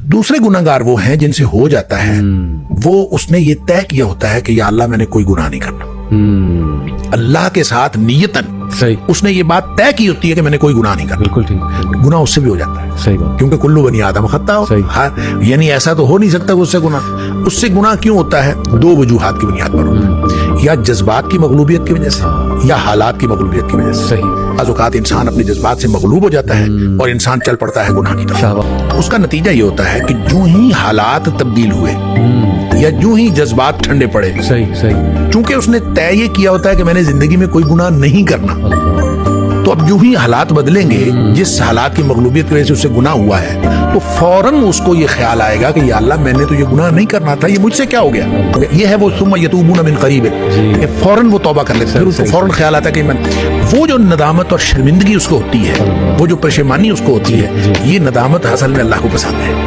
دوسرے गुनाहगार वो हैं जिनसे हो जाता है, वो उसने ये तय किया होता है कि या अल्लाह मैंने कोई गुनाह नहीं करना, अल्लाह के साथ नियतन सही, उसने ये बात तय की होती है कि मैंने कोई गुनाह नहीं करना। बिल्कुल ठीक, गुनाह उससे भी हो जाता है, सही बात, क्योंकि कुल्लू बनी आदम खत्ता हो। सही। हाँ, यानी ऐसा तो हो नहीं सकता कि उससे गुनाह क्यों होता है? दो वजूहात की बुनियाद पर होता है, या जज्बात की मगलूबियत की वजह से या हालात की मगलूबियत की वजह से। सही, बाज़ औक़ात इंसान अपने जज्बात से मगलूब हो जाता है और इंसान चल पड़ता है गुनाह की तरफ। शाबाश, उसका नतीजा ये होता है कि जो ही हालात तब्दील हुए या जो ही जज्बात ठंडे पड़े, सही सही, चूंकि उसने तय ये किया होता है कि मैंने जिंदगी में कोई गुनाह नहीं करना, तो अब जो ही हालात बदलेंगे, जिस हालात की मगलूबियत की वजह से उससे गुनाह हुआ है, तो फौरन उसको ये ख्याल आएगा कि या अल्लाह मैंने तो ये गुनाह नहीं करना था, ये मुझसे क्या हो गया? ये है वो सुम्मा यतूबून मिन करीब है, फौरन वो तौबा कर लेते हैं। फिर उसको फौरन ख्याल आता है कि मैं, वो जो नदामत और शर्मिंदगी उसको होती है, वो जो परेशानी उसको होती है, ये नदामत असल में अल्लाह को पसंद है।